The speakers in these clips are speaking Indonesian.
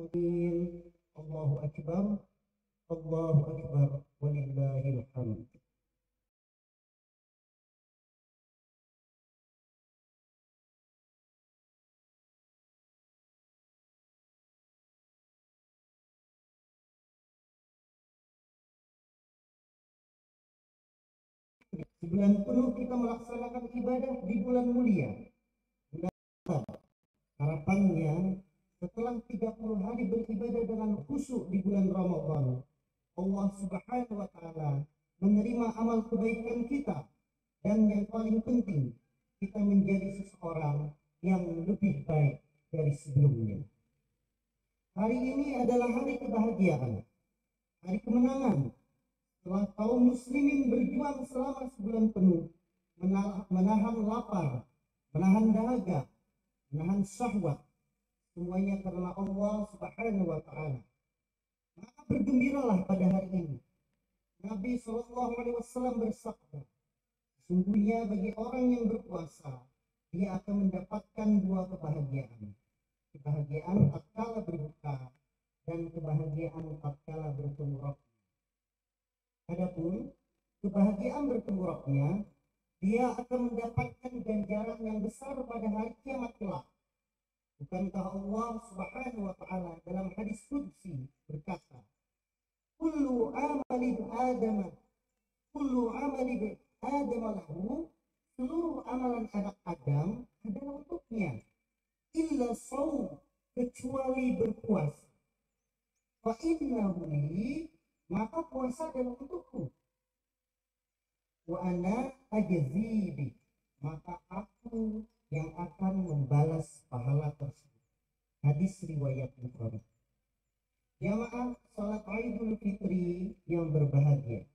Amin. Allahu Akbar. Allahu Akbar. Walillahil hamd. Sebulan penuh kita melaksanakan ibadah di bulan mulia. Harapannya setelah 30 hari beribadah dengan khusyuk di bulan Ramadan, Allah Subhanahu wa taala menerima amal kebaikan kita, dan yang paling penting kita menjadi seseorang yang lebih baik dari sebelumnya. Hari ini adalah hari kebahagiaan, hari kemenangan. Setelah kaum muslimin berjuang selama sebulan penuh, menahan lapar, menahan dahaga, menahan syahwat, semuanya karena Allah Subhanahu wa taala. Maka bergembiralah pada hari ini. Nabi SAW bersabda, sesungguhnya bagi orang yang berpuasa, dia akan mendapatkan dua kebahagiaan. Kebahagiaan tatkala berbuka dan kebahagiaan tatkala bertemu Rabb. Adapun kebahagiaan bertemu Rabb-nya, dia akan mendapatkan ganjaran yang besar pada hari kiamat kelak. Bukankah Allah Subhanahu wa taala dalam hadis qudsi berkata, kullu amali Adam lahu, seluruh amalan anak Adam adalah untuknya, illa shaum, kecuali berpuasa. Fa innahu li, maka puasa adalah untukku. Wa ana ajzibi, maka aku yang akan membalas pahala tersebut. Hadis riwayat Bukhari. Jamaah salat Idul Fitri yang berbahagia.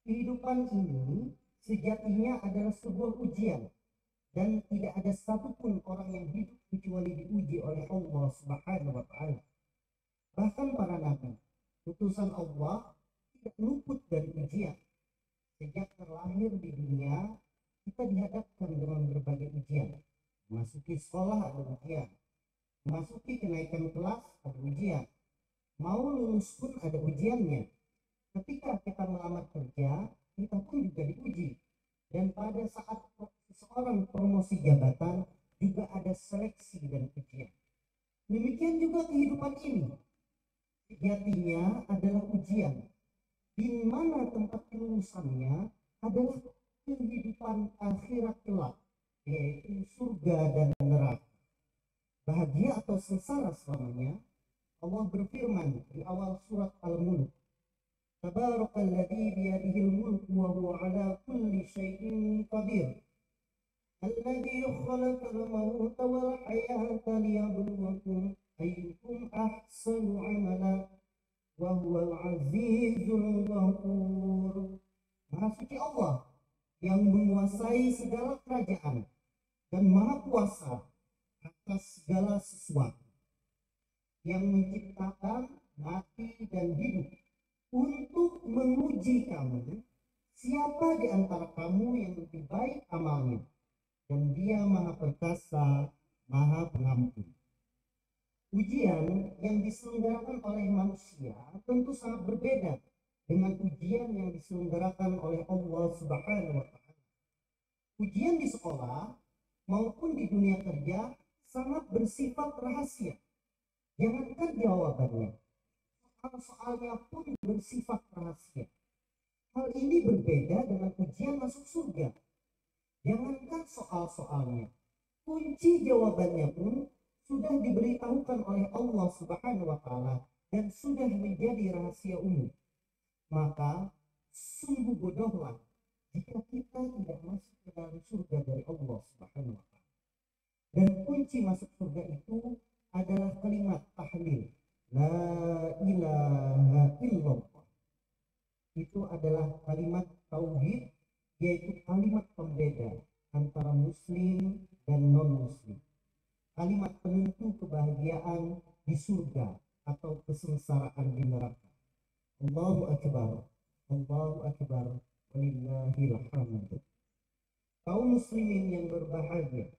Kehidupan ini sejatinya adalah sebuah ujian, dan tidak ada satupun orang yang hidup kecuali diuji oleh Allah Subhanahu wa taala. Bahkan para nabi, utusan Allah, tidak luput dari ujian. Sejak terlahir di dunia, kita dihadapkan dengan berbagai ujian. Memasuki sekolah ada ujian, memasuki kenaikan kelas ada ujian, mau lulus pun ada ujiannya. Ketika kita melamar kerja, kita pun juga diuji. Dan pada saat seseorang promosi jabatan, juga ada seleksi dan ujian. Demikian juga kehidupan ini sejatinya adalah ujian, di mana tempat kelulusannya adalah kehidupan akhirat kelak, yaitu surga dan neraka. Bahagia atau sengsara selamanya. Allah berfirman di awal surat Al-Mulk, Tabarakalladzi biyadihil mulku wa huwa ala kulli syai'in qadir. Alladzi khalaqal mauta wal hayata liyabluwakum ayyukum ahsanu amala wa huwal azizul ghafur. Maha suci Allah yang menguasai segala kerajaan dan maha kuasa atas segala sesuatu, yang menciptakan mati dan hidup untuk menguji kamu, siapa di antara kamu yang lebih baik amalnya, dan dia maha perkasa, maha pengampun. Ujian yang diselenggarakan oleh manusia tentu sangat berbeda dengan ujian yang diselenggarakan oleh Allah Subhanahu wa taala. Ujian di sekolah maupun di dunia kerja sangat bersifat rahasia. Jangankan jawabannya, soal-soalnya pun bersifat rahasia. Hal ini berbeda dengan ujian masuk surga. Jangankan soal-soalnya, kunci jawabannya pun sudah diberitahukan oleh Allah Subhanahu wa taala dan sudah menjadi rahasia umum. Maka sungguh bodohlah jika kita tidak masuk ke dalam surga dari Allah Subhanahu wa taala. Dan kunci masuk surga itu adalah kalimat tahlil, la ilaha illallah. Itu adalah kalimat tauhid, yaitu kalimat pembeda antara muslim dan non-muslim. Kalimat penentu kebahagiaan di surga atau kesengsaraan di neraka. Allahu Akbar, Allahu Akbar, walillahil hamd. Kaum muslimin yang berbahagia,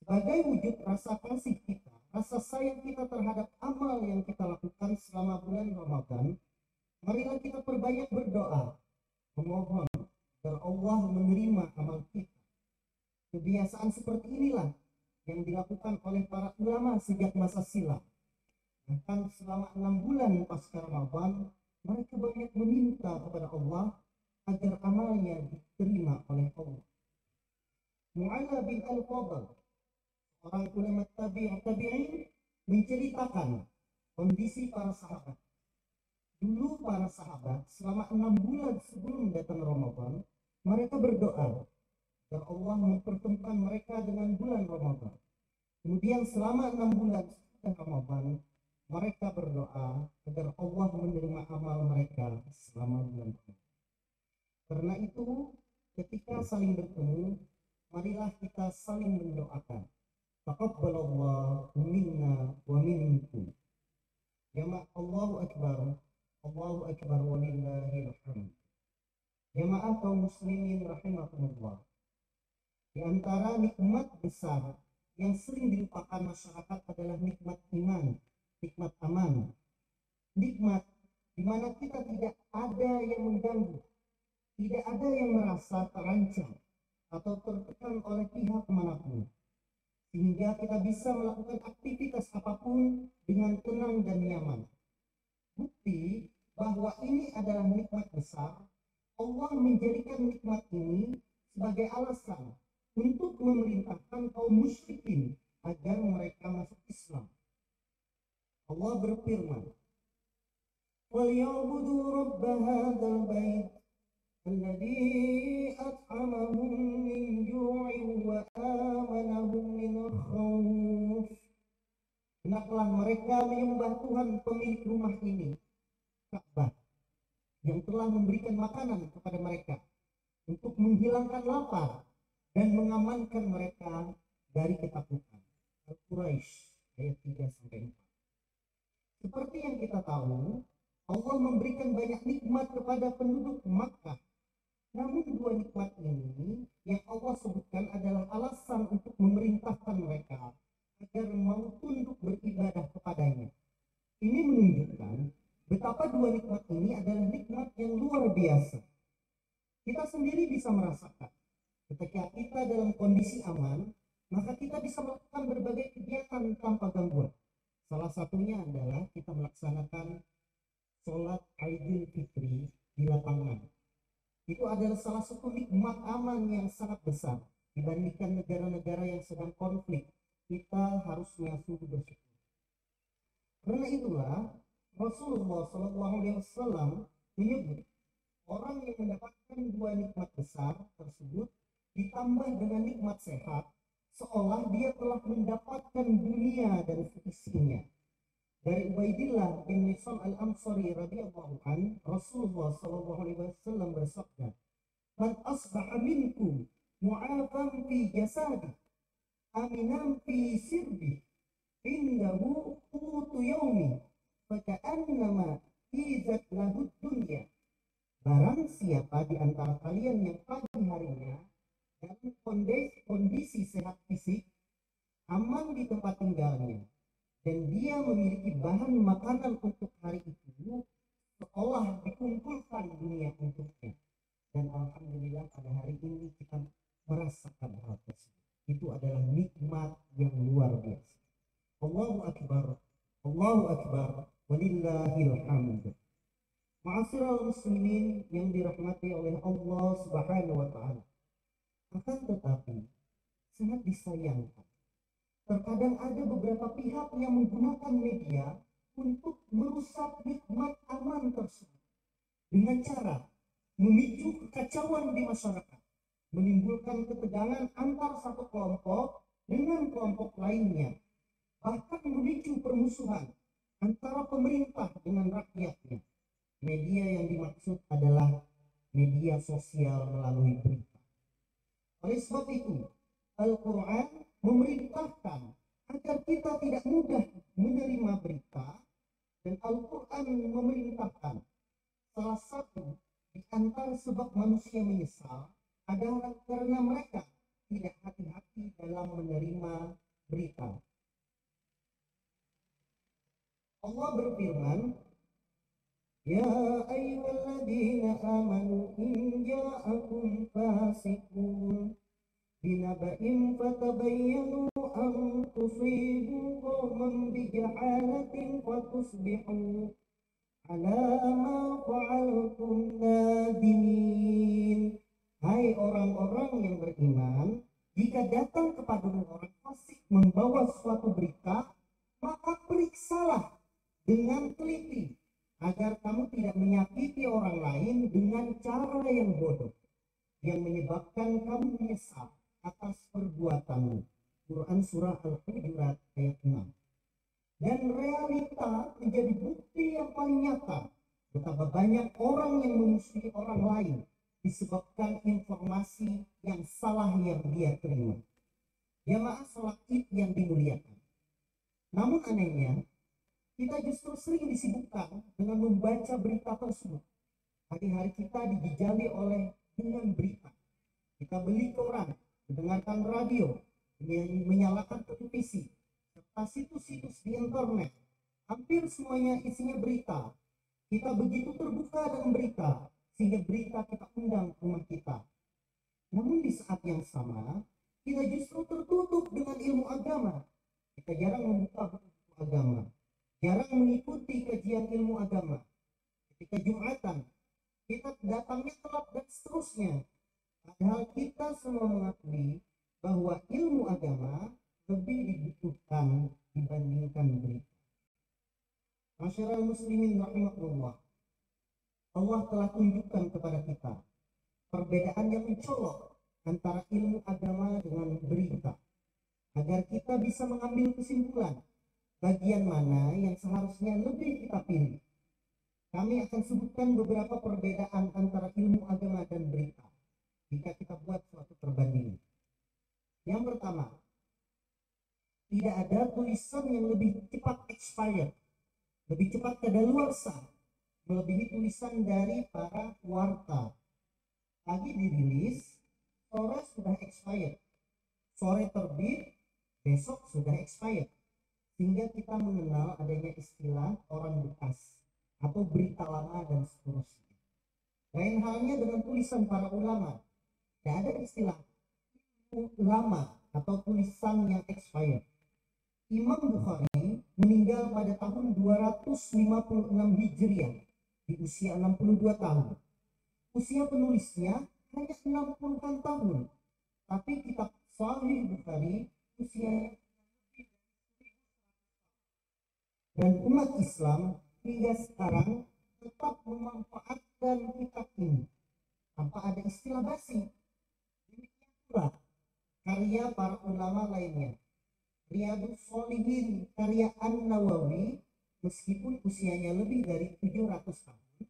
sebagai wujud rasa kasih kita rasa sayang kita terhadap amal yang kita lakukan selama bulan Ramadan, marilah kita perbanyak berdoa, memohon agar Allah menerima amal kita. Kebiasaan seperti inilah yang dilakukan oleh para ulama sejak masa silam. Bahkan selama 6 bulan pasca Ramadan, mereka banyak meminta kepada Allah agar amalnya diterima oleh Allah. Mu'alla bin Al-Fadl, orang ulama tabi'in, menceritakan kondisi para sahabat. Dulu para sahabat selama 6 bulan sebelum datang Ramadan, mereka berdoa agar Allah mempertemukan mereka dengan bulan Ramadan. Kemudian selama 6 bulan setelah Ramadan, mereka berdoa agar Allah menerima amal mereka selama bulan Ramadan. Karena itu, ketika saling bertemu, marilah kita saling mendoakan. Taqabbalallahu minna wa minkum. Jamaah Allahu Akbar walillahil hamd. Jamaah kaum muslimin rahimakumullah. Di antara nikmat besar yang sering dilupakan masyarakat adalah nikmat iman, nikmat aman. Nikmat di mana kita tidak ada yang mengganggu, tidak ada yang merasa terancam atau tertekan oleh pihak manapun, sehingga kita bisa melakukan aktivitas apapun dengan tenang dan nyaman. Bukti bahwa ini adalah nikmat besar, Allah menjadikan nikmat ini sebagai alasan untuk memerintahkan kaum musyrikin agar mereka masuk Islam. Allah berfirman, وَلْيَعْبُدُوا رَبَّ هَذَا الْبَيْتِ الَّذِي أَطْعَمَهُم مِّن جُوعٍ وَآمَنَهُم مِّنَ خَوْفٍ. Hendaklah mereka menyembah Tuhan pemilik rumah ini, Ka'bah, yang telah memberikan makanan kepada mereka untuk menghilangkan lapar dan mengamankan mereka dari ketakutan. Al-Quraisy ayat 3-4. Seperti yang kita tahu, Allah memberikan banyak nikmat kepada penduduk Makkah. Namun dua nikmat ini yang Allah sebutkan adalah alasan untuk memerintahkan mereka agar mau tunduk beribadah kepadanya. Ini menunjukkan betapa dua nikmat ini adalah nikmat yang luar biasa. Kita sendiri bisa merasakan ketika kita dalam kondisi aman, maka kita bisa melakukan berbagai kegiatan tanpa gangguan. Salah satunya adalah kita melaksanakan sholat Idul Fitri di lapangan. Itu adalah salah satu nikmat aman yang sangat besar dibandingkan negara-negara yang sedang konflik. Kita harusnya sungguh bersyukur. Karena itulah Rasulullah SAW menyebut orang yang mendapatkan dua nikmat besar tersebut ditambah dengan nikmat sehat, seolah dia telah mendapatkan dunia dan seisinya. Dari Ubaidillah bin Nisam al-Ansari radhiyallahu an, Rasulullah SAW bersabda, "Man asbaha minkum mu'afan fi jasadi, aminan fi sirbi, indahu qutu yaumi, faka'annama izat lahu dunya." Barang siapa di antara kalian yang pagi harinya dalam kondisi sehat fisik, aman di tempat tinggalnya, dan dia memiliki bahan makanan untuk hari itu, seolah dikumpulkan dunia untuknya. Dan alhamdulillah pada hari ini kita merasakan hal tersebut. Itu adalah nikmat yang luar biasa. Allahu Akbar, walillahil hamd. Ma'asyiral muslimin yang dirahmati oleh Allah Subhanahu wa taala. Akan tetapi sangat disayangkan, terkadang ada beberapa pihak yang menggunakan media untuk merusak nikmat aman tersebut dengan cara memicu kekacauan di masyarakat, menimbulkan ketegangan antar satu kelompok dengan kelompok lainnya, bahkan memicu permusuhan antara pemerintah dengan rakyatnya. Media yang dimaksud adalah media sosial melalui berita. Oleh sebab itu, Al-Quran memerintahkan agar kita tidak mudah menerima berita, dan Al-Quran memerintahkan salah satu di antara sebab manusia menyesal adalah karena mereka tidak hati-hati dalam menerima berita. berfirman, Ya ayyuhalladzina amanu in ja'akum fasiqun binaba'in fatabayyanu an tusibu qauman bijahalatin fatusbihu ala ma fa'altum nadimin. Hai orang-orang yang beriman, jika datang kepadamu orang fasik membawa suatu berita, maka periksalah dengan teliti agar kamu tidak menyakiti orang lain dengan cara yang bodoh yang menyebabkan kamu menyesal atas perbuatanmu. Quran surah Al-Hujurat ayat 6. Dan realita menjadi bukti yang paling nyata betapa banyak orang yang memusuhi orang lain disebabkan informasi yang salah yang dia terima. Jamaah salat Id yang dimuliakan. Namun anehnya, kita justru sering disibukkan dengan membaca berita tersebut. Hari-hari kita dijejali oleh dengan berita. Kita beli koran, mendengarkan radio, menyalakan televisi, serta situs-situs di internet. Hampir semuanya isinya berita. Kita begitu terbuka dengan berita, sehingga berita kita undang ke rumah kita. Namun di saat yang sama, kita justru tertutup dengan ilmu agama. Kita jarang membuka buku agama, jarang mengikuti kajian ilmu agama. Ketika Jumatan, kita datangnya telat dan seterusnya. Padahal kita semua mengakui bahwa ilmu agama lebih dibutuhkan dibandingkan berita. Masyarakat muslimin rahimahullah, Allah telah tunjukkan kepada kita perbedaan yang mencolok antara ilmu agama dengan berita, agar kita bisa mengambil kesimpulan bagian mana yang seharusnya lebih kita pilih. Kami akan sebutkan beberapa perbedaan antara ilmu agama dan berita jika kita buat suatu perbandingan. Yang pertama, tidak ada tulisan yang lebih cepat expired, lebih cepat kadaluarsa, melebihi tulisan dari para warta. Pagi dirilis, sore sudah expired, sore terbit, besok sudah expired. Sehingga kita mengenal adanya istilah orang bekas atau berita lama dan seterusnya. Lain halnya dengan tulisan para ulama. Tidak ada istilah lama atau tulisan yang expired. Imam Bukhari meninggal pada tahun 256 Hijriah di usia 62 tahun. Usia penulisnya hanya 60-an tahun. Tapi kitab Sahih Bukhari usianya, dan umat Islam hingga sekarang tetap memanfaatkan kitab ini tanpa ada istilah basi. Demikian pula karya para ulama lainnya. Riyadhus Shalihin karya An-Nawawi meskipun usianya lebih dari 700 tahun,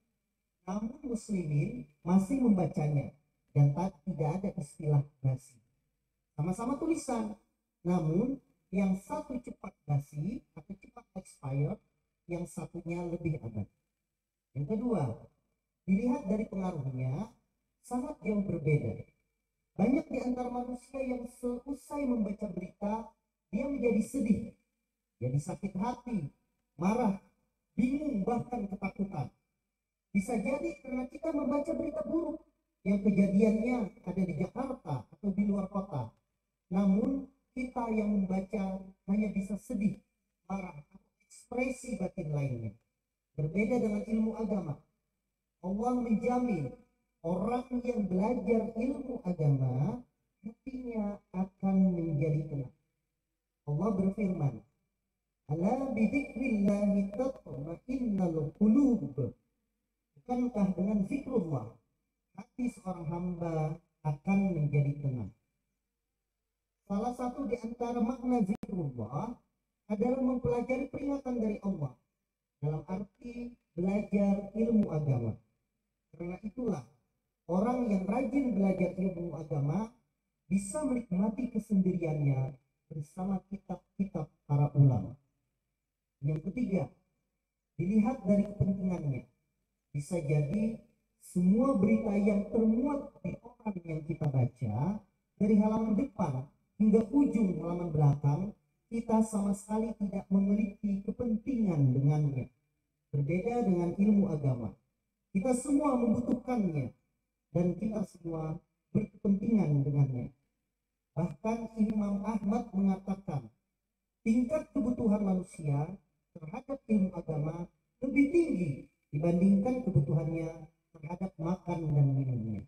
namun muslimin masih membacanya dan tidak ada istilah basi. Sama-sama tulisan, namun yang satu cepat basi atau cepat expired, yang satunya lebih abad. Yang kedua, dilihat dari pengaruhnya sangat jauh berbeda. Banyak di antara manusia yang seusai membaca berita, dia menjadi sedih, jadi sakit hati, marah, bingung, bahkan ketakutan. Bisa jadi karena kita membaca berita buruk yang kejadiannya ada di Jakarta atau di luar kota. Namun kita yang membaca hanya bisa sedih, marah, ekspresi batin lainnya. Berbeda dengan ilmu agama. Allah menjamin orang yang belajar ilmu agama hatinya akan menjadi tenang. Allah berfirman, Ala bidzikrillahi tatma'innul qulub. Bukankah dengan zikrullah hati seorang hamba akan menjadi tenang? Salah satu di antara makna zikrullah adalah mempelajari peringatan dari Allah dalam arti belajar ilmu agama. Karena itulah orang yang rajin belajar ilmu agama bisa menikmati kesendiriannya bersama kitab-kitab para ulama. Yang ketiga, dilihat dari kepentingannya. Bisa jadi semua berita yang termuat di koran yang kita baca, dari halaman depan hingga ujung halaman belakang, kita sama sekali tidak memiliki kepentingan dengannya. Berbeda dengan ilmu agama. Kita semua membutuhkannya dan kita semua berkepentingan dengannya. Bahkan Imam Ahmad mengatakan tingkat kebutuhan manusia terhadap ilmu agama lebih tinggi dibandingkan kebutuhannya terhadap makan dan minumnya.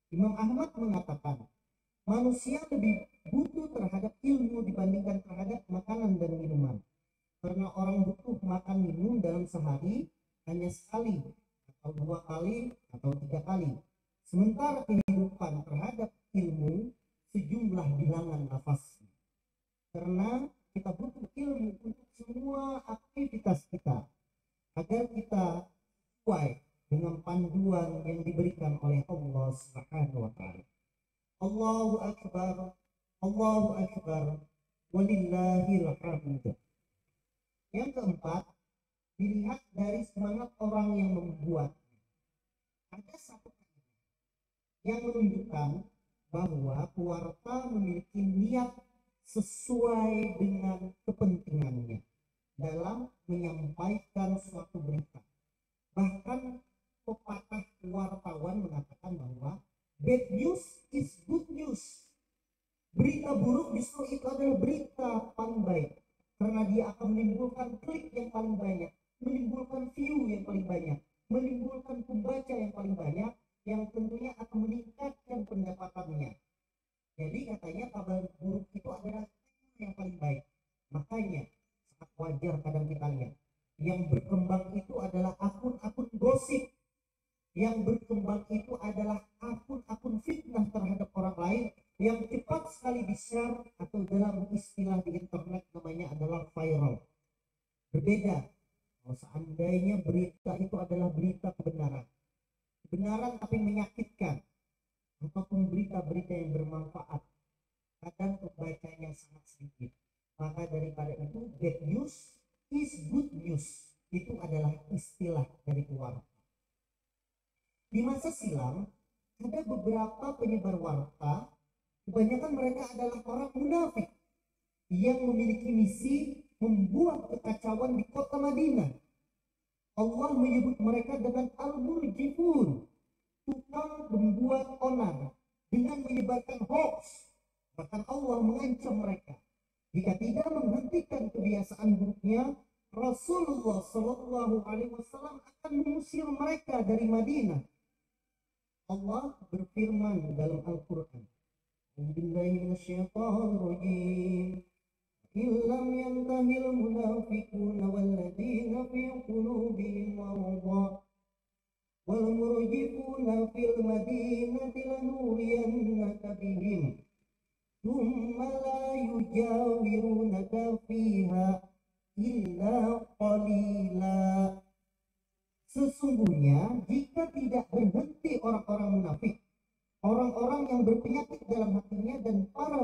Imam Ahmad mengatakan manusia lebih butuh terhadap ilmu dibandingkan terhadap makanan dan minuman. Karena orang butuh makan minum dalam sehari hanya sekali atau 2 kali atau 3 kali. Sementara kehidupan terhadap ilmu sejumlah bilangan nafas. Karena kita butuh ilmu untuk semua aktivitas kita agar kita sesuai dengan panduan yang diberikan oleh Allah Subhanahu wa taala. Allahu akbar, Allahu akbar, walillahil hamd. Yang keempat, dilihat dari semangat orang yang membuat. Ada satu yang menunjukkan bahwa pewarta memiliki niat sesuai dengan kepentingannya dalam menyampaikan suatu berita. Bahkan pepatah wartawan mengatakan bahwa bad news is good news. Berita buruk justru itu adalah berita paling baik. Karena dia akan menimbulkan klik yang paling banyak, menimbulkan view yang paling banyak, menimbulkan pembaca yang paling banyak, yang tentunya akan meningkatkan pendapatannya. Jadi katanya kabar buruk itu adalah yang paling baik. Makanya sangat wajar kadang kita lihat yang berkembang itu adalah akun-akun gosip, yang berkembang itu adalah akun-akun fitnah terhadap orang lain yang cepat sekali di-share atau dalam istilah di internet namanya adalah viral. Berbeda kalau seandainya berita itu adalah berita kebenaran tapi menyakitkan, ataupun berita-berita yang bermanfaat, kadang pembacanya sangat sedikit. Maka daripada itu bad news is good news, itu adalah istilah dari pewarta. Di masa silam ada beberapa penyebar warta, kebanyakan mereka adalah orang munafik yang memiliki misi membuat kekacauan di kota Madinah. Allah menyebut mereka dengan al-murjifun, tukang membuat onar dengan menyebarkan hoax. Bahkan Allah mengancam mereka jika tidak menghentikan kebiasaan buruknya, Rasulullah Shallallahu Alaihi Wasallam akan mengusir mereka dari Madinah. Allah berfirman dalam Al-Quran, Bismillahirrahmanirrahim. Illam yantahil munafiquna walladzina fi qulubihim maradun wal murjifuna fil madinati lanuriyannaka bihim thumma la yujawirunaka fiha illa qalila. Sesungguhnya jika tidak berhenti orang-orang munafik, orang-orang yang berpenyakit dalam hatinya dan para